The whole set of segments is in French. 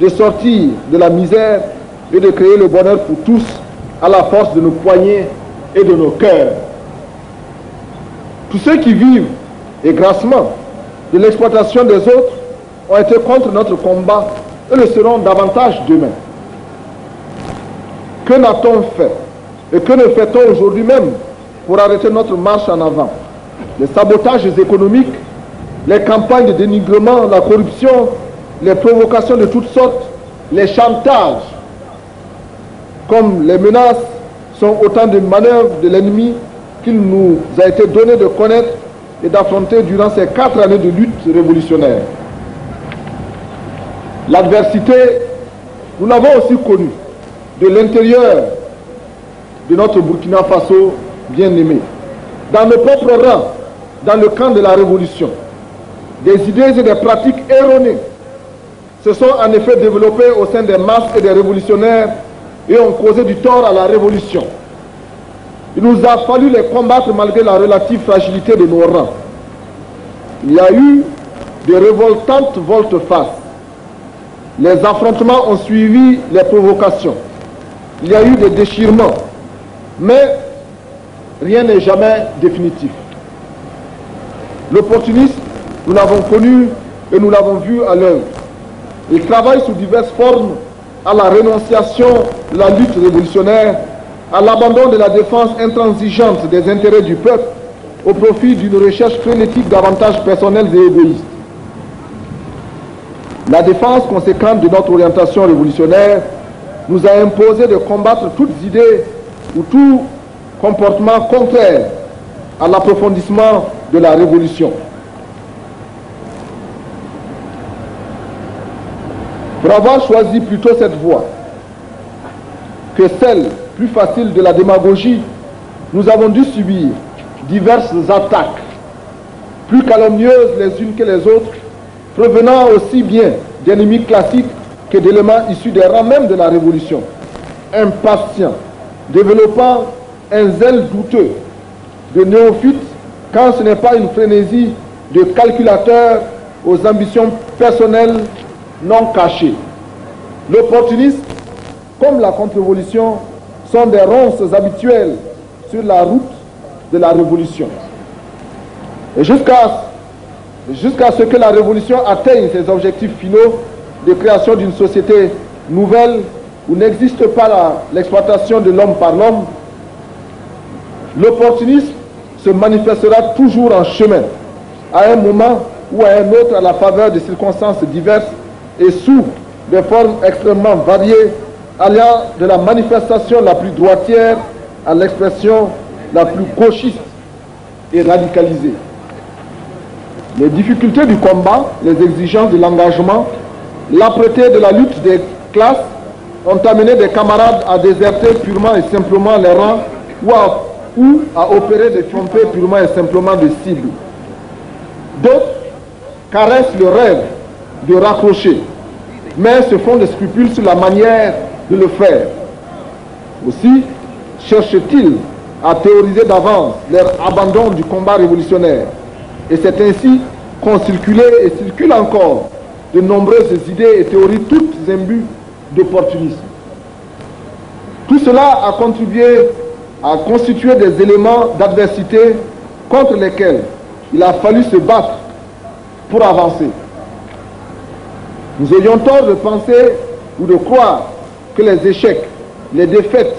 de sortir de la misère et de créer le bonheur pour tous à la force de nos poignets et de nos cœurs. Tous ceux qui vivent, et grassement, de l'exploitation des autres ont été contre notre combat et le seront davantage demain. Que n'a-t-on fait et que ne fait-on aujourd'hui même pour arrêter notre marche en avant? Les sabotages économiques, les campagnes de dénigrement, la corruption, les provocations de toutes sortes, les chantages, comme les menaces, sont autant de manœuvres de l'ennemi qu'il nous a été donné de connaître et d'affronter durant ces 4 années de lutte révolutionnaire. L'adversité, nous l'avons aussi connue de l'intérieur de notre Burkina Faso bien-aimé, dans nos propres rangs, dans le camp de la révolution. Des idées et des pratiques erronées se sont en effet développées au sein des masses et des révolutionnaires et ont causé du tort à la révolution. Il nous a fallu les combattre malgré la relative fragilité de nos rangs. Il y a eu de révoltantes volte-face. Les affrontements ont suivi les provocations. Il y a eu des déchirements. Mais rien n'est jamais définitif. L'opportunisme, nous l'avons connu et nous l'avons vu à l'œuvre. Il travaille sous diverses formes à la rénonciation de la lutte révolutionnaire, à l'abandon de la défense intransigeante des intérêts du peuple au profit d'une recherche frénétique d'avantages personnels et égoïstes. La défense conséquente de notre orientation révolutionnaire nous a imposé de combattre toutes idées ou tout comportement contraire à l'approfondissement de la révolution. Pour avoir choisi plutôt cette voie que celle plus facile de la démagogie, nous avons dû subir diverses attaques, plus calomnieuses les unes que les autres, provenant aussi bien d'ennemis classiques que d'éléments issus des rangs même de la révolution, impatients, développant un zèle douteux de néophytes quand ce n'est pas une frénésie de calculateurs aux ambitions personnelles non cachées. L'opportunisme, comme la contre-révolution, sont des ronces habituelles sur la route de la révolution. Et jusqu'à ce que la révolution atteigne ses objectifs finaux de création d'une société nouvelle où n'existe pas l'exploitation de l'homme par l'homme, l'opportunisme se manifestera toujours en chemin, à un moment ou à un autre, à la faveur de circonstances diverses et sous des formes extrêmement variées, allant de la manifestation la plus droitière à l'expression la plus gauchiste et radicalisée. Les difficultés du combat, les exigences de l'engagement, l'âpreté de la lutte des classes ont amené des camarades à déserter purement et simplement les rangs ou à opérer des trompées purement et simplement de cibles. D'autres caressent le rêve de raccrocher, mais se font des scrupules sur la manière de le faire. Aussi cherchent-ils à théoriser d'avance leur abandon du combat révolutionnaire. Et c'est ainsi qu'ont circulé et circulent encore de nombreuses idées et théories, toutes imbues d'opportunisme. Tout cela a contribué à constituer des éléments d'adversité contre lesquels il a fallu se battre pour avancer. Nous ayons tort de penser ou de croire que les échecs, les défaites,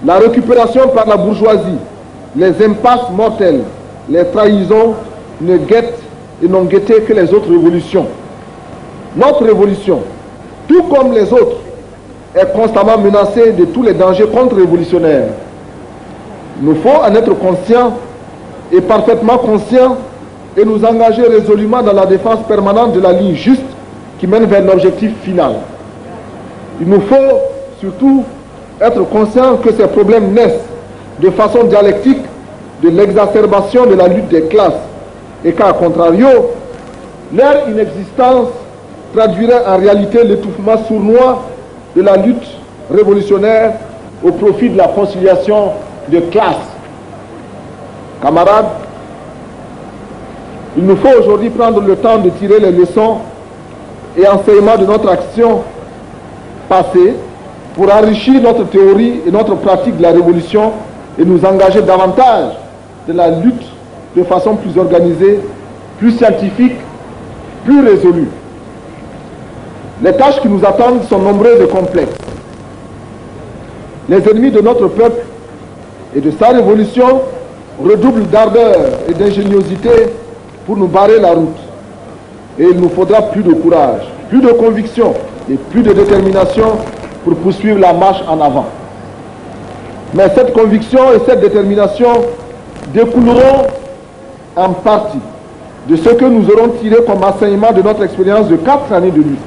la récupération par la bourgeoisie, les impasses mortelles, les trahisons ne guettent et n'ont guetté que les autres révolutions. Notre révolution, tout comme les autres, est constamment menacée de tous les dangers contre-révolutionnaires. Il nous faut en être conscients et parfaitement conscients et nous engager résolument dans la défense permanente de la ligne juste qui mène vers l'objectif final. Il nous faut surtout être conscients que ces problèmes naissent de façon dialectique de l'exacerbation de la lutte des classes et qu'à contrario, leur inexistence traduirait en réalité l'étouffement sournois de la lutte révolutionnaire au profit de la conciliation de classes. Camarades, il nous faut aujourd'hui prendre le temps de tirer les leçons et enseignements de notre action passé pour enrichir notre théorie et notre pratique de la révolution et nous engager davantage de la lutte de façon plus organisée, plus scientifique, plus résolue. Les tâches qui nous attendent sont nombreuses et complexes. Les ennemis de notre peuple et de sa révolution redoublent d'ardeur et d'ingéniosité pour nous barrer la route. Et il nous faudra plus de courage, plus de conviction et plus de détermination pour poursuivre la marche en avant. Mais cette conviction et cette détermination découleront en partie de ce que nous aurons tiré comme enseignement de notre expérience de 4 années de lutte.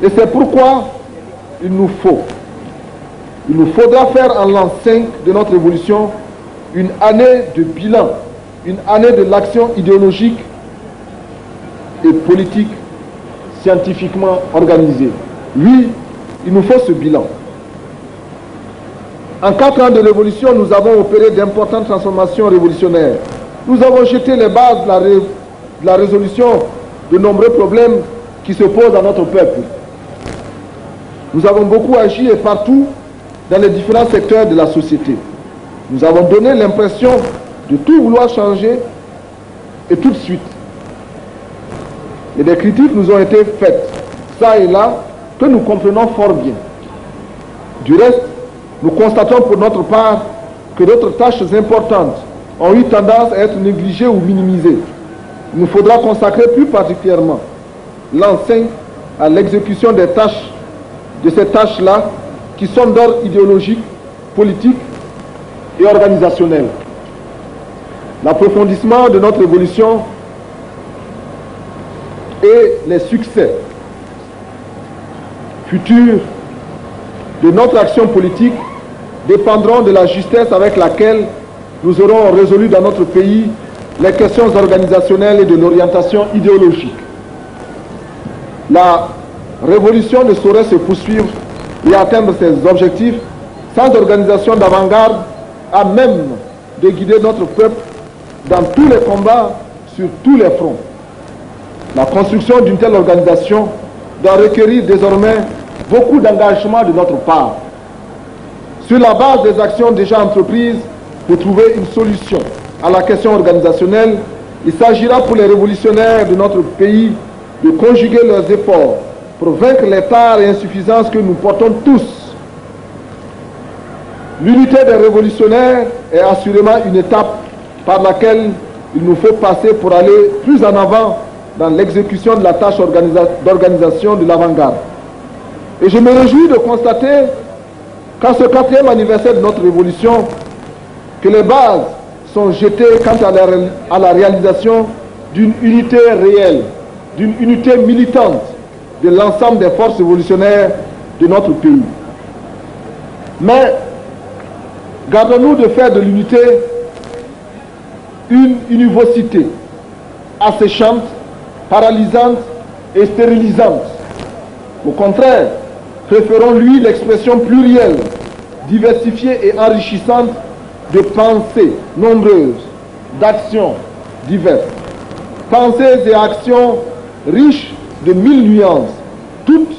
Et c'est pourquoi il nous faudra faire en l'an 5 de notre révolution une année de bilan, une année de l'action idéologique et politique scientifiquement organisée. Oui, il nous faut ce bilan. En 4 ans de révolution, nous avons opéré d'importantes transformations révolutionnaires. Nous avons jeté les bases de la résolution de nombreux problèmes qui se posent à notre peuple. Nous avons beaucoup agi et partout dans les différents secteurs de la société. Nous avons donné l'impression de tout vouloir changer et tout de suite. Et des critiques nous ont été faites, ça et là, que nous comprenons fort bien. Du reste, nous constatons pour notre part que d'autres tâches importantes ont eu tendance à être négligées ou minimisées. Il nous faudra consacrer plus particulièrement l'an 5 à l'exécution des tâches, de ces tâches-là, qui sont d'ordre idéologique, politique et organisationnel. L'approfondissement de notre évolution et les succès futurs de notre action politique dépendront de la justesse avec laquelle nous aurons résolu dans notre pays les questions organisationnelles et de l'orientation idéologique. La révolution ne saurait se poursuivre et atteindre ses objectifs sans organisation d'avant-garde à même de guider notre peuple dans tous les combats sur tous les fronts. La construction d'une telle organisation doit requérir désormais beaucoup d'engagement de notre part. Sur la base des actions déjà entreprises pour trouver une solution à la question organisationnelle, il s'agira pour les révolutionnaires de notre pays de conjuguer leurs efforts pour vaincre les tares et insuffisances que nous portons tous. L'unité des révolutionnaires est assurément une étape par laquelle il nous faut passer pour aller plus en avant dans l'exécution de la tâche d'organisation de l'avant-garde. Et je me réjouis de constater qu'à ce 4e anniversaire de notre révolution, que les bases sont jetées quant à la réalisation d'une unité réelle, d'une unité militante de l'ensemble des forces révolutionnaires de notre pays. Mais gardons-nous de faire de l'unité une univocité asséchante, paralysante et stérilisante. Au contraire, préférons-lui l'expression plurielle, diversifiée et enrichissante de pensées nombreuses, d'actions diverses. Pensées et actions riches de 1000 nuances, toutes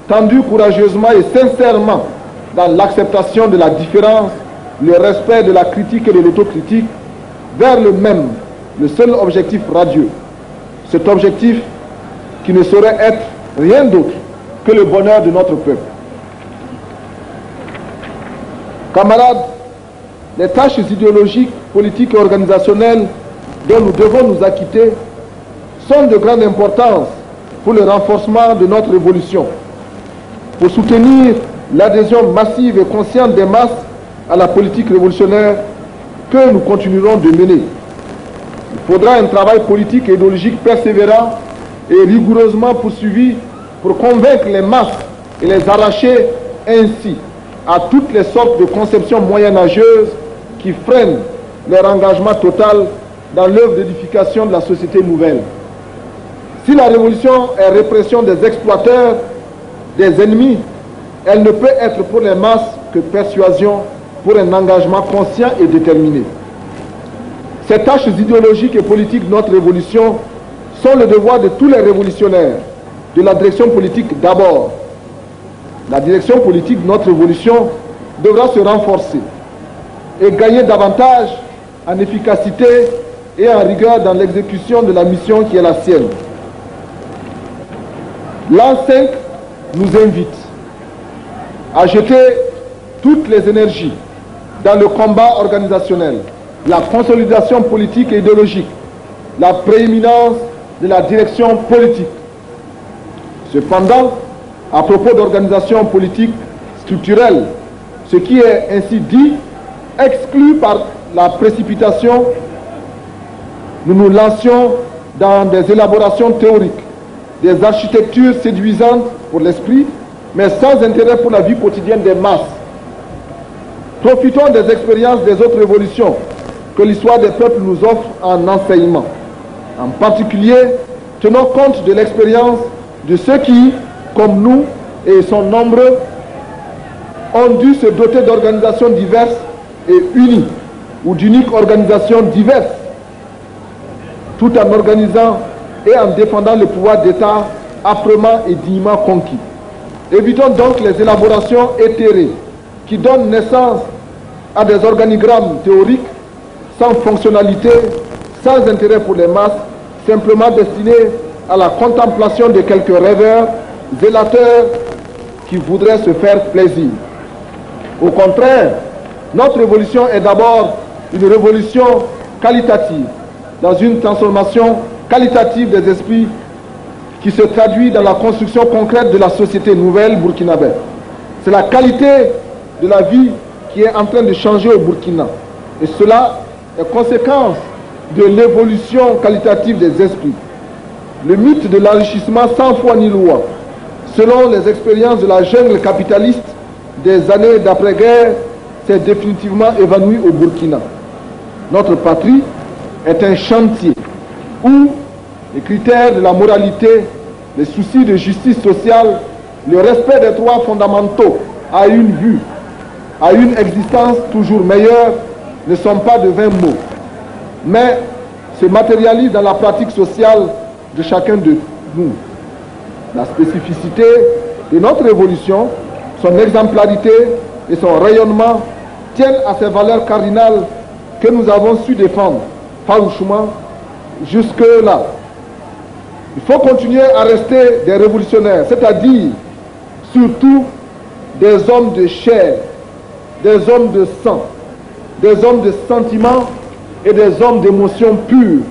tendues courageusement et sincèrement dans l'acceptation de la différence, le respect de la critique et de l'autocritique, vers le seul objectif radieux. Cet objectif qui ne saurait être rien d'autre que le bonheur de notre peuple. Camarades, les tâches idéologiques, politiques et organisationnelles dont nous devons nous acquitter sont de grande importance pour le renforcement de notre évolution, pour soutenir l'adhésion massive et consciente des masses à la politique révolutionnaire que nous continuerons de mener. Il faudra un travail politique et idéologique persévérant et rigoureusement poursuivi pour convaincre les masses et les arracher ainsi à toutes les sortes de conceptions moyenâgeuses qui freinent leur engagement total dans l'œuvre d'édification de la société nouvelle. Si la révolution est répression des exploiteurs, des ennemis, elle ne peut être pour les masses que persuasion pour un engagement conscient et déterminé. Ces tâches idéologiques et politiques de notre révolution sont le devoir de tous les révolutionnaires, de la direction politique d'abord, La direction politique de notre révolution devra se renforcer et gagner davantage en efficacité et en rigueur dans l'exécution de la mission qui est la sienne. L'an 5 nous invite à jeter toutes les énergies dans le combat organisationnel, la consolidation politique et idéologique, la prééminence de la direction politique. Cependant, à propos d'organisation politique structurelle, ce qui est ainsi dit exclut par la précipitation, nous nous lancions dans des élaborations théoriques, des architectures séduisantes pour l'esprit, mais sans intérêt pour la vie quotidienne des masses. Profitons des expériences des autres révolutions que l'histoire des peuples nous offre en enseignement. En particulier, tenons compte de l'expérience de ceux qui, comme nous, et sont nombreux, ont dû se doter d'organisations diverses et unies, ou d'uniques organisations diverses, tout en organisant et en défendant le pouvoir d'État âprement et dignement conquis. Évitons donc les élaborations éthérées qui donnent naissance à des organigrammes théoriques sans fonctionnalité, sans intérêt pour les masses, simplement destinés à la contemplation de quelques rêveurs, zélateurs qui voudraient se faire plaisir. Au contraire, notre révolution est d'abord une révolution qualitative, dans une transformation qualitative des esprits qui se traduit dans la construction concrète de la société nouvelle burkinabé. C'est la qualité de la vie qui est en train de changer au Burkina. Et cela est conséquence de l'évolution qualitative des esprits. Le mythe de l'enrichissement sans foi ni loi, selon les expériences de la jungle capitaliste des années d'après-guerre, s'est définitivement évanoui au Burkina. Notre patrie est un chantier où les critères de la moralité, les soucis de justice sociale, le respect des droits fondamentaux à une vue, à une existence toujours meilleure, ne sont pas de vains mots, mais se matérialisent dans la pratique sociale de chacun de nous. La spécificité de notre révolution, son exemplarité et son rayonnement tiennent à ces valeurs cardinales que nous avons su défendre farouchement jusque-là. Il faut continuer à rester des révolutionnaires, c'est-à-dire surtout des hommes de chair, des hommes de sang, des hommes de sentiments et des hommes d'émotions pures.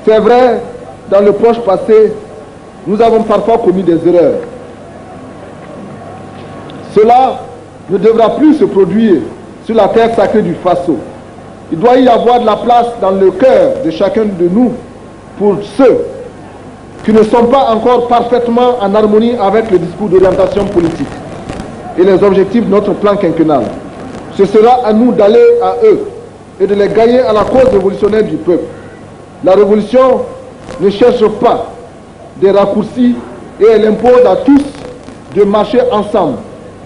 C'est vrai, dans le proche passé, nous avons parfois commis des erreurs. Cela ne devra plus se produire sur la terre sacrée du Faso. Il doit y avoir de la place dans le cœur de chacun de nous pour ceux qui ne sont pas encore parfaitement en harmonie avec le discours d'orientation politique et les objectifs de notre plan quinquennal. Ce sera à nous d'aller à eux et de les gagner à la cause révolutionnaire du peuple. La révolution ne cherche pas des raccourcis et elle impose à tous de marcher ensemble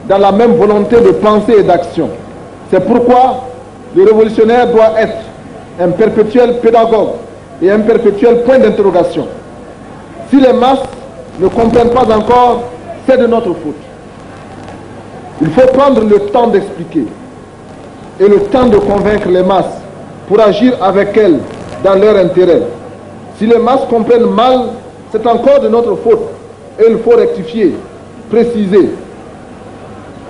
dans la même volonté de pensée et d'action. C'est pourquoi le révolutionnaire doit être un perpétuel pédagogue et un perpétuel point d'interrogation. Si les masses ne comprennent pas encore, c'est de notre faute. Il faut prendre le temps d'expliquer et le temps de convaincre les masses pour agir avec elles dans leur intérêt. Si les masses comprennent mal, c'est encore de notre faute et il faut rectifier, préciser,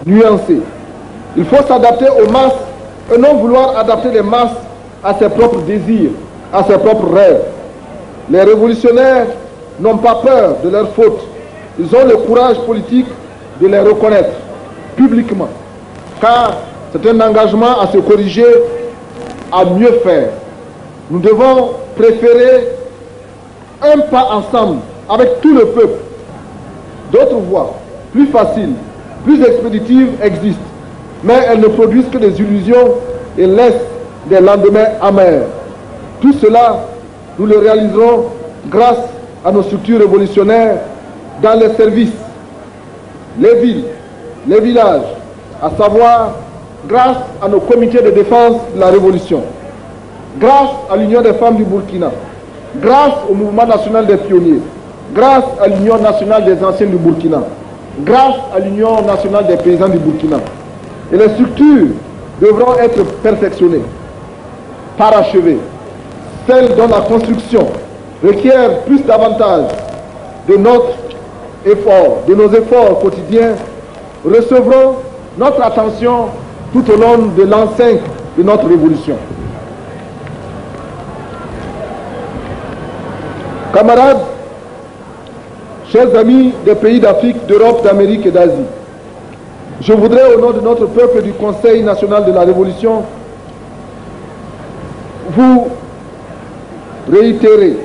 nuancer. Il faut s'adapter aux masses et non vouloir adapter les masses à ses propres désirs, à ses propres rêves. Les révolutionnaires n'ont pas peur de leurs fautes. Ils ont le courage politique de les reconnaître publiquement, car c'est un engagement à se corriger, à mieux faire. Nous devons préférer un pas ensemble avec tout le peuple. D'autres voies, plus faciles, plus expéditives existent, mais elles ne produisent que des illusions et laissent des lendemains amers. Tout cela, nous le réaliserons grâce à nos structures révolutionnaires dans les services, les villes, les villages, à savoir grâce à nos comités de défense de la Révolution, grâce à l'Union des femmes du Burkina, grâce au mouvement national des pionniers, grâce à l'Union nationale des anciens du Burkina, grâce à l'Union nationale des paysans du Burkina. Et les structures devront être perfectionnées, parachevées. Celles dont la construction requiert plus d'avantages de notre effort, de nos efforts quotidiens, recevront notre attention tout au long de l'an 5 de notre révolution. Camarades, chers amis des pays d'Afrique, d'Europe, d'Amérique et d'Asie, je voudrais au nom de notre peuple et du Conseil national de la Révolution vous réitérer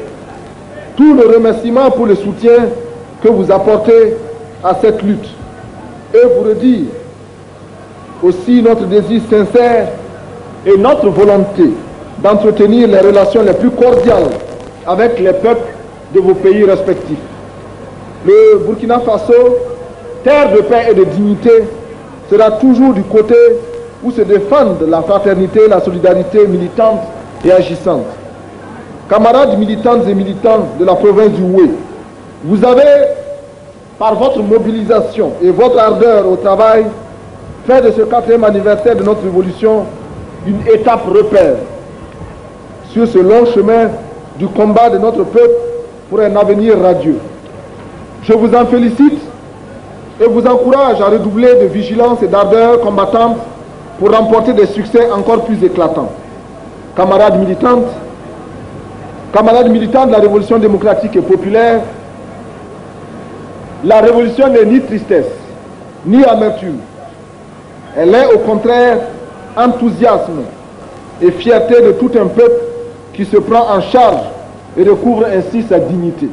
tout le remerciement pour le soutien que vous apportez à cette lutte et vous redire aussi notre désir sincère et notre volonté d'entretenir les relations les plus cordiales avec les peuples de vos pays respectifs. Le Burkina Faso, terre de paix et de dignité, sera toujours du côté où se défendent la fraternité, la solidarité militante et agissante. Camarades militantes et militants de la province du Houé, vous avez, par votre mobilisation et votre ardeur au travail, fait de ce 4e anniversaire de notre révolution une étape repère sur ce long chemin du combat de notre peuple pour un avenir radieux. Je vous en félicite et vous encourage à redoubler de vigilance et d'ardeur combattante pour remporter des succès encore plus éclatants. Camarades militants de la Révolution démocratique et populaire, la révolution n'est ni tristesse, ni amertume. Elle est au contraire enthousiasme et fierté de tout un peuple qui se prend en charge et recouvre ainsi sa dignité.